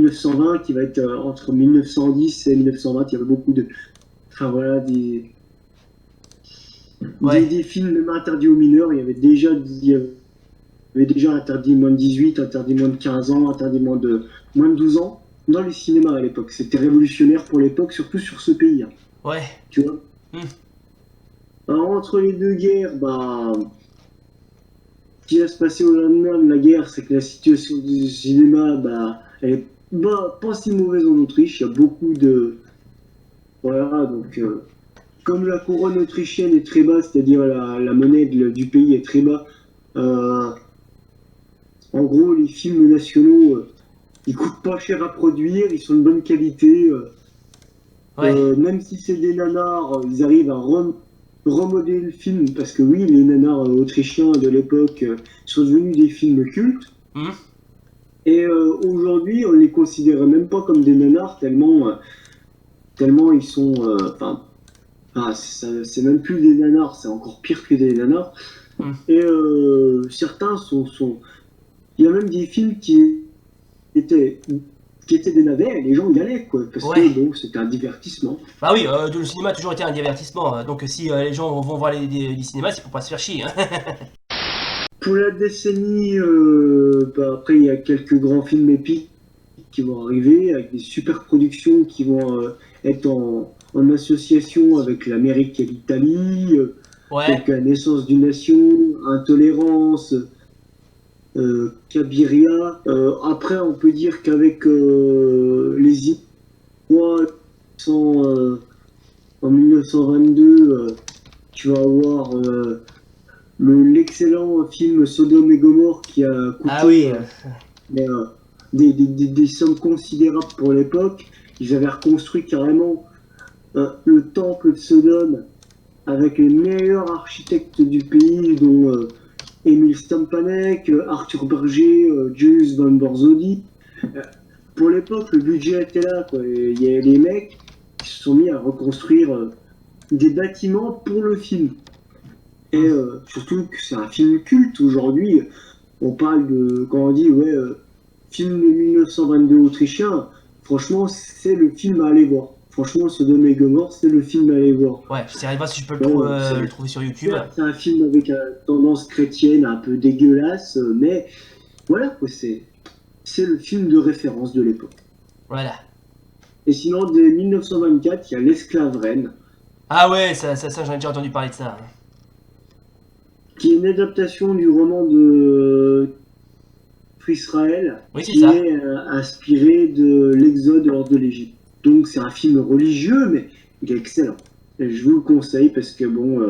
1920 qui va être entre 1910 et 1920. Il y avait beaucoup de, enfin voilà, des films même interdits aux mineurs. Il y avait déjà interdit moins de 18, interdit moins de 15 ans, interdit moins de 12 ans dans les cinémas à l'époque. C'était révolutionnaire pour l'époque, surtout sur ce pays, hein, Ouais. tu vois. Hmm. Alors, entre les deux guerres, ce qui va se passer au lendemain de la guerre, c'est que la situation du cinéma, elle est pas si mauvaise en Autriche. Il y a beaucoup de, voilà, donc comme la couronne autrichienne est très basse, c'est-à-dire la monnaie du pays est très bas. euh, En gros, les films nationaux, ils coûtent pas cher à produire, ils sont de bonne qualité. Ouais. Même si c'est des nanars, ils arrivent à remodeler le film, parce que oui, les nanars autrichiens de l'époque sont devenus des films cultes. Hmm. Et aujourd'hui, on les considère même pas comme des nanars, tellement ils sont. C'est même plus des nanars, c'est encore pire que des nanars. Hmm. Et certains sont. Il y a même des films étaient, qui étaient des navets et les gens y allaient, quoi. Parce Ouais. que bon, c'était un divertissement. Bah oui, le cinéma a toujours été un divertissement. Donc si les gens vont voir les cinémas, c'est pour pas se faire chier. Hein. Pour la décennie, après, il y a quelques grands films épiques qui vont arriver, avec des super productions qui vont être en association avec l'Amérique et l'Italie, Ouais. donc La naissance d'une nation, Intolérance, Cabiria. Après, on peut dire qu'avec les Irois en 1922, tu vas avoir l'excellent film Sodome et Gomorre qui a Ah oui. coûté des sommes considérables pour l'époque. Ils avaient reconstruit carrément le temple de Sodome avec les meilleurs architectes du pays, dont Emil Stampanek, Arthur Berger, Julius von Borzodi. Pour l'époque, le budget était là, quoi. Il y a les mecs qui se sont mis à reconstruire des bâtiments pour le film. Et surtout que c'est un film culte aujourd'hui. On parle de, quand on dit, ouais, film de 1922 autrichien, franchement, c'est le film à aller voir. Franchement, Sodome et Gomorre, c'est le film à aller voir. Ouais, je sais pas si je peux Ouais, le trouver sur YouTube. certes, c'est un film avec une tendance chrétienne un peu dégueulasse, mais voilà, quoi, c'est le film de référence de l'époque. Voilà. Et sinon, dès 1924, il y a L'Esclave Reine, Ah ouais, ça j'en ai déjà entendu parler de ça. qui est une adaptation du roman de Israël, Oui, c'est qui ça. est inspiré de l'Exode hors de l'Égypte. Donc c'est un film religieux, mais il est excellent. Et je vous le conseille parce que bon,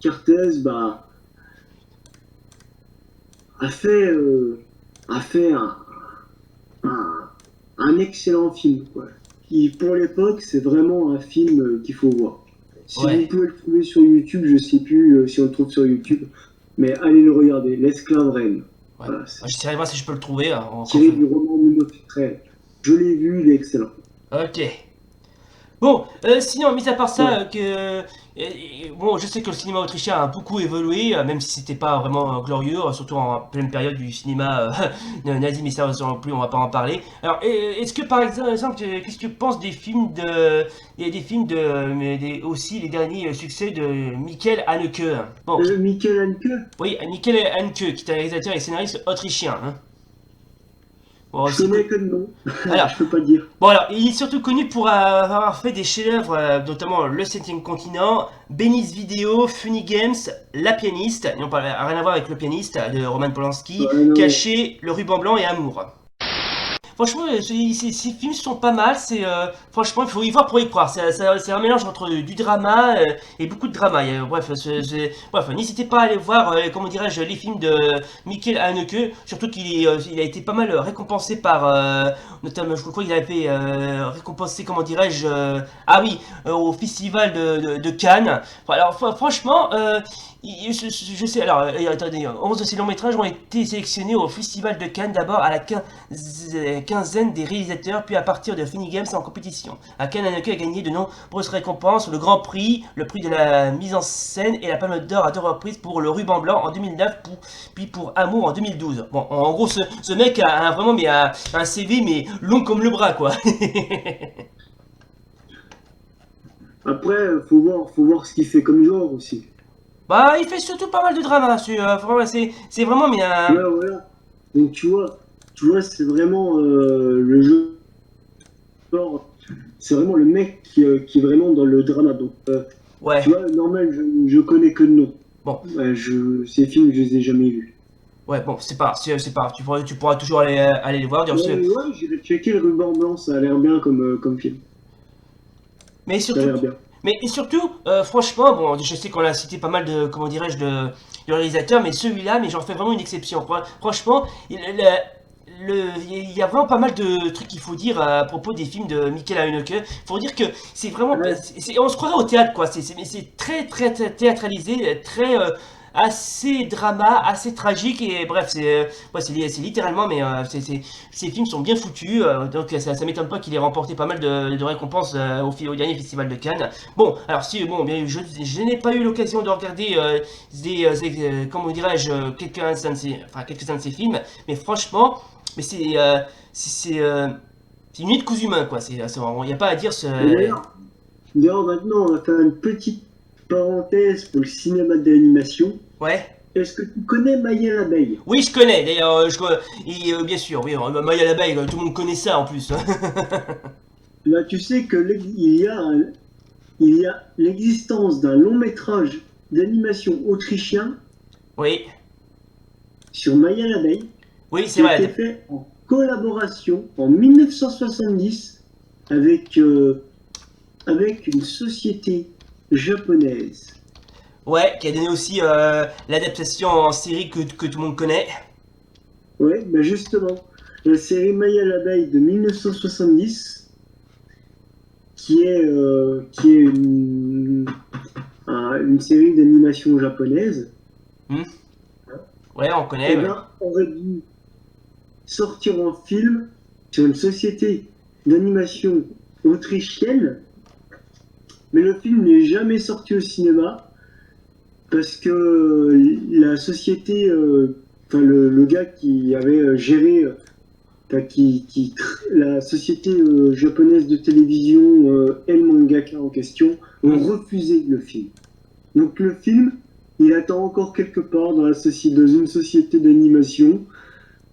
Cartez a fait, un, un excellent film, quoi. Qui, pour l'époque, c'est vraiment un film qu'il faut voir. Si Ouais. vous pouvez le trouver sur YouTube, je sais plus si on le trouve sur YouTube, mais allez le regarder, L'Esclave Reine. Ouais. Voilà, J'essaierai de voir si je peux le trouver. tiré du roman Monotrel. Je l'ai vu, il est excellent. Ok. Bon, sinon, mis à part ça, Ouais. bon, je sais que le cinéma autrichien a beaucoup évolué, même si c'était pas vraiment glorieux, surtout en pleine période du cinéma nazi, mais ça non plus, on va pas en parler. Alors, est-ce que par exemple, qu'est-ce que tu penses des films il y a des films aussi les derniers succès de Michael Haneke. Bon, Michael Haneke, oui, Michael Haneke, qui est un réalisateur et scénariste autrichien. Hein. Bon, je connais que de nom, alors, je peux pas dire. bon alors, il est surtout connu pour avoir fait des chefs-d'œuvre, notamment Le Septième Continent, Benny's Video, Funny Games, La Pianiste, non pas rien à voir avec Le Pianiste de Roman Polanski, Ouais, non. Caché, Le Ruban Blanc et Amour. Franchement, ces films sont pas mal. Franchement, il faut y voir pour y croire. C'est un mélange entre du drama et beaucoup de drama. Bref, n'hésitez pas à aller voir, comment dirais-je, les films de Michael Haneke. Surtout il a été pas mal récompensé par, notamment, je crois qu'il a été récompensé, comment dirais-je, ah oui, au festival de Cannes. Alors, franchement, je sais, alors, attendez, 11 de ces longs métrages ont été sélectionnés au Festival de Cannes, d'abord à la quinzaine des réalisateurs, puis à partir de Funny Games en compétition. À Cannes, Haneke a gagné de nombreuses récompenses, le Grand Prix, le prix de la mise en scène et la Palme d'Or à 2 reprises pour le Ruban Blanc en 2009, puis pour Amour en 2012. Bon, en gros, ce mec a vraiment mais un CV mais long comme le bras, quoi. Après, faut voir ce qu'il fait comme genre aussi. Bah, il fait surtout pas mal de drama, c'est vraiment mais un... Ouais, voilà. Donc tu vois, c'est vraiment le jeu. Genre, c'est vraiment le mec qui est vraiment dans le drama. Donc, tu Ouais, vois, normal, je connais que le nom. bon. Ouais, ces films, je les ai jamais vus. Ouais, bon, c'est pas grave. Tu pourras toujours aller les voir. Dire, Ouais, ouais, j'irai checker le ruban blanc, ça a l'air bien comme film. mais Ça a surtout, l'air bien. mais et surtout, franchement, bon, je sais qu'on a cité pas mal de, comment dirais-je, de réalisateurs, mais celui-là, mais j'en fais vraiment une exception. Franchement, il y a vraiment pas mal de trucs qu'il faut dire à propos des films de Michael Haneke. Il faut dire que c'est vraiment, Ouais, on se croirait au théâtre, quoi. Mais c'est très théâtralisé, très assez drama, assez tragique et bref, ouais, c'est littéralement, mais ces films sont bien foutus, donc ça m'étonne pas qu'il ait remporté pas mal de récompenses au dernier festival de Cannes. Bon, alors si bon, bien, je n'ai pas eu l'occasion de regarder comment dirais-je, quelques-uns de ces films, mais franchement, mais c'est une nuit de coups humains, quoi. Il n'y a pas à dire. mais d'ailleurs, maintenant, on va faire une petite parenthèse pour le cinéma d'animation. Ouais. Est-ce que tu connais Maya l'abeille? Oui, je connais, d'ailleurs, bien sûr, oui, Maya l'abeille, tout le monde connaît ça en plus. Là, tu sais que il y a l'existence d'un long métrage d'animation autrichien Oui, sur Maya l'abeille oui, c'est qui a été vrai. fait en collaboration en 1970 avec, avec une société japonaise. Ouais, qui a donné aussi l'adaptation en série que tout le monde connaît. Ouais, bah justement, la série Maya l'abeille de 1970, qui est une série d'animation japonaise, Hmm. Ouais, on eh connaît. Ouais. ben, aurait dû sortir en film sur une société d'animation autrichienne, mais le film n'est jamais sorti au cinéma parce que la société, enfin le gars qui avait géré, enfin, la société japonaise de télévision et le mangaka en question ont Hmm. refusé le film. Donc le film, il attend encore quelque part dans une société d'animation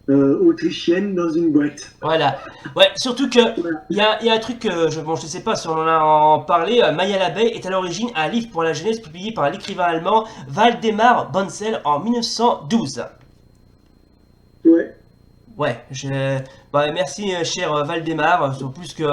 autrichienne dans une boîte. Voilà. Ouais, surtout que Voilà. il y a un truc que bon, je sais pas si on en a en parlé. Maya l'abeille est à l'origine un livre pour la jeunesse publié par l'écrivain allemand Waldemar Bonsel en 1912. Ouais. Ouais, bah, merci cher Valdemar, sur plus que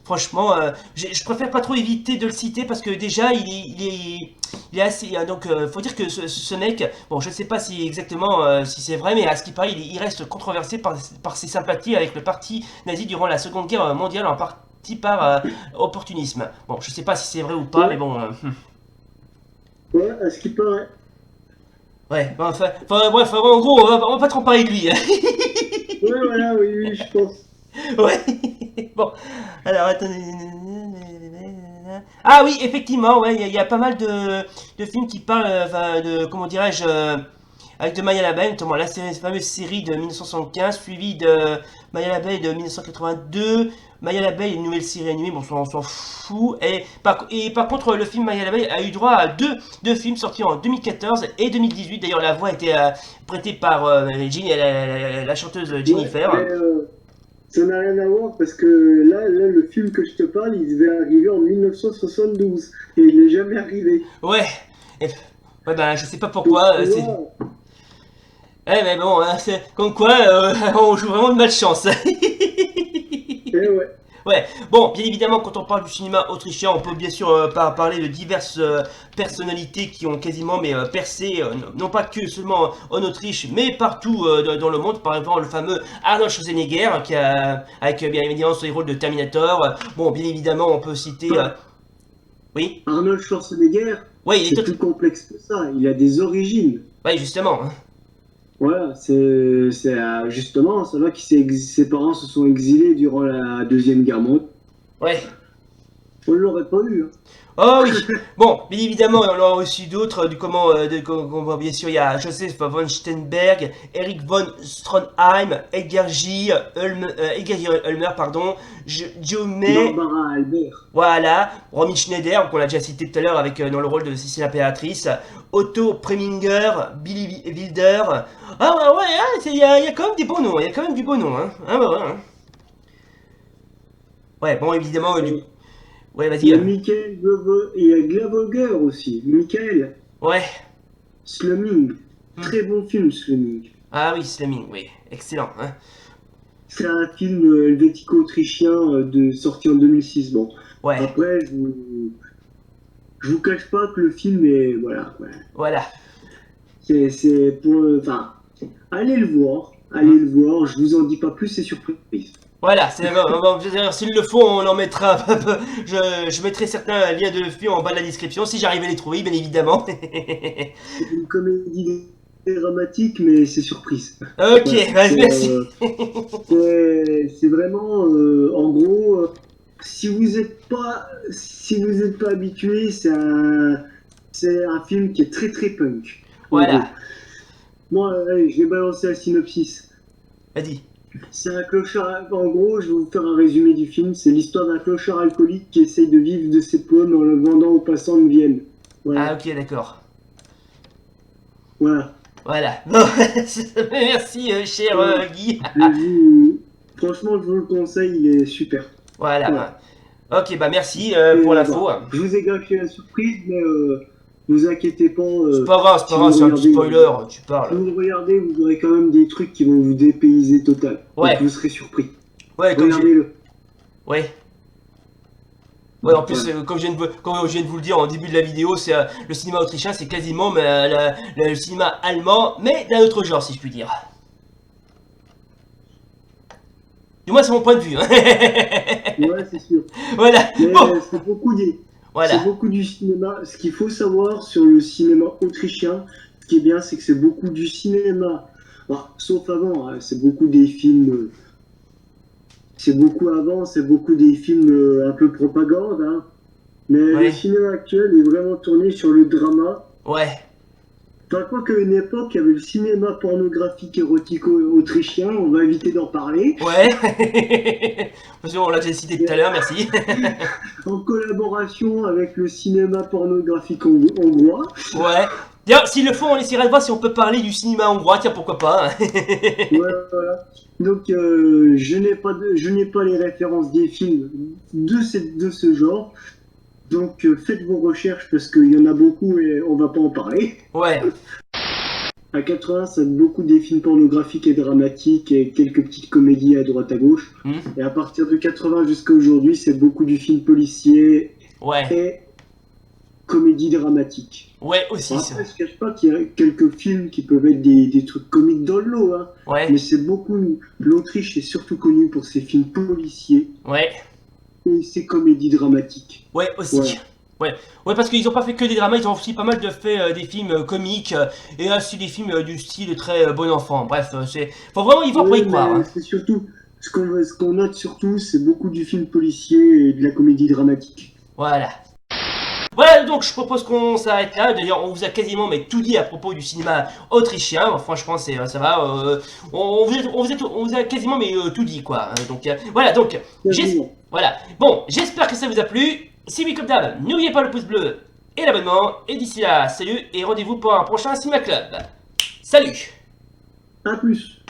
franchement, je préfère pas trop éviter de le citer parce que déjà il est assez, donc faut dire que ce mec, bon je ne sais pas si exactement si c'est vrai, mais à ce qui paraît il reste controversé par ses sympathies avec le parti nazi durant la Seconde Guerre mondiale en partie par opportunisme. Bon, je sais pas si c'est vrai ou pas, mais Ouais. bon, Ouais, à ce qui paraît. ouais, bon, bref, en gros, on va pas trop parler de lui. Ouais, voilà, oui, oui, je pense. Ouais. Bon, alors attendez. Ah oui, effectivement, ouais, il y a pas mal de films qui parlent, enfin, de, comment dirais-je, avec de Maya l'abeille, notamment la fameuse série de 1975, suivie de Maya l'abeille de 1982. Maya l'abeille, une nouvelle série animée, bon, on s'en fout. Et par contre, le film Maya l'abeille a eu droit à deux films sortis en 2014 et 2018. D'ailleurs, la voix a été prêtée par la chanteuse Ouais, mais Jennifer. ça n'a rien à voir parce que là, le film que je te parle, il devait arriver en 1972 et il n'est jamais arrivé. Ouais, et- ouais ben je sais pas Donc, pourquoi, tu c'est... vois, Mais bon, hein, c'est comme quoi on joue vraiment de malchance. eh ouais. Ouais, bon, bien évidemment, quand on parle du cinéma autrichien, on peut bien sûr parler de diverses personnalités qui ont quasiment percé, non pas que seulement en Autriche, mais partout dans le monde. Par exemple, le fameux Arnold Schwarzenegger, avec bien évidemment ses rôles de Terminator. Bon, bien évidemment, on peut citer... oui. Arnold Schwarzenegger, Ouais, il est C'est plus complexe que ça. Il a des origines. Ouais, justement. Hein. Voilà, justement, ça va ses parents se sont exilés durant la Deuxième Guerre mondiale. Ouais. On ne l'aurait pas eu. Hein. Oh oui. Bon, bien évidemment, on en a aussi d'autres. Bien sûr, il y a Joseph von Sternberg, Eric von Stronheim, Edgar J. Ulmer, pardon, Joe May. Barbara Albert. Voilà, Romy Schneider, qu'on l'a déjà cité tout à l'heure avec dans le rôle de Cécile l'impératrice, Otto Preminger, Billy Wilder. Ah ouais, ouais, hein, il y a quand même des bons noms, il y a quand même du beau nom, hein. Ah ouais, ouais. Hein. Ouais, bon, évidemment, ouais, Il vas-y. y a il y a Glavoger aussi. Michael Ouais. Slumming. Hmm. Très bon film, Slumming. Ah oui, Slamming, oui, excellent. Hein. C'est un film helvético-autrichien sorti en 2006. Bon, Ouais, après, je vous cache pas que le film est. Voilà. Ouais. voilà. C'est pour. Enfin, allez le voir. Allez Hmm. le voir. Je vous en dis pas plus, c'est surprise. Voilà, je veux dire, s'il le faut, on en mettra. Je mettrai certains liens de film en bas de la description si j'arrive à les trouver, bien évidemment. C'est une comédie dramatique, mais c'est surprise. Ok, Voilà. merci. C'est vraiment, en gros, si vous êtes pas habitué, c'est un film qui est très très punk. En gros. Voilà, Moi, allez, je vais balancer la synopsis. vas-y. C'est un clochard. En gros, je vais vous faire un résumé du film. C'est l'histoire d'un clochard alcoolique qui essaye de vivre de ses pommes en le vendant aux passants de Vienne. Ah Voilà. ok, d'accord. Voilà. Voilà. Bon, merci, cher Guy. Franchement, je vous le conseille, il est super. Voilà. Voilà. Ok, bah merci Et, pour l'info. voilà. Je vous ai gâché la surprise, mais vous inquiétez pas. C'est Si pas vous grave, c'est un petit regardez, spoiler, tu si parles. vous le regardez, vous aurez quand même des trucs qui vont vous dépayser total. Ouais. Donc vous serez surpris. Ouais, comme j'ai. Regardez-le. Ouais. Ouais, en plus, Voilà. comme je viens de vous le dire en début de la vidéo, c'est le cinéma autrichien, c'est quasiment le cinéma allemand, mais d'un autre genre, si je puis dire. Du moins, c'est mon point de vue. Hein. Ouais, c'est sûr. Voilà. Mais Bon, c'est voilà. beaucoup du cinéma. Ce qu'il faut savoir sur le cinéma autrichien, ce qui est bien, c'est que c'est beaucoup du cinéma. Bon, sauf avant, hein, c'est beaucoup des films. C'est beaucoup avant, c'est beaucoup des films un peu propagande. Hein. Mais le Ouais. cinéma actuel est vraiment tourné sur le drama. Ouais. Enfin, quoi qu'à une époque, il y avait le cinéma pornographique érotico-autrichien, on va éviter d'en parler, Ouais. Parce qu'on l'a déjà cité tout à l'heure, merci. en collaboration avec le cinéma pornographique hongrois. Ouais. D'ailleurs, s'il le faut, on essaiera de voir si on peut parler du cinéma hongrois, tiens, pourquoi pas. Hein. Voilà. Donc, je n'ai pas les références des films de ce genre. Donc, faites vos recherches parce qu'il y en a beaucoup et on va pas en parler. Ouais. À 80, c'est beaucoup des films pornographiques et dramatiques et quelques petites comédies à droite à gauche. Hmm. Et à partir de 80 jusqu'à aujourd'hui, c'est beaucoup du film policier Ouais. et comédie dramatique. Ouais, aussi. Bon, après, je ne cache pas qu'il y a quelques films qui peuvent être des trucs comiques dans le lot, hein. Ouais. Mais c'est beaucoup. L'Autriche est surtout connue pour ses films policiers Ouais. et ses comédies dramatiques. Ouais, aussi. Voilà. Ouais. Ouais, parce qu'ils ont pas fait que des dramas, ils ont aussi pas mal de fait des films comiques et aussi des films du style très bon enfant. Bref, faut vraiment y voir pour Oui, y croire. mais Hein. c'est surtout. Ce qu'on note surtout, c'est beaucoup du film policier et de la comédie dramatique. Voilà. Voilà, donc je propose qu'on s'arrête là. D'ailleurs, on vous a quasiment mais tout dit à propos du cinéma autrichien. Bon, franchement, ça va. On vous a quasiment mais tout dit quoi. Hein. Donc voilà, donc Quasiment. voilà. Bon, j'espère que ça vous a plu. Si oui, comme d'hab, n'oubliez pas le pouce bleu et l'abonnement. Et d'ici là, salut et rendez-vous pour un prochain Cinéma Club. Salut. À plus.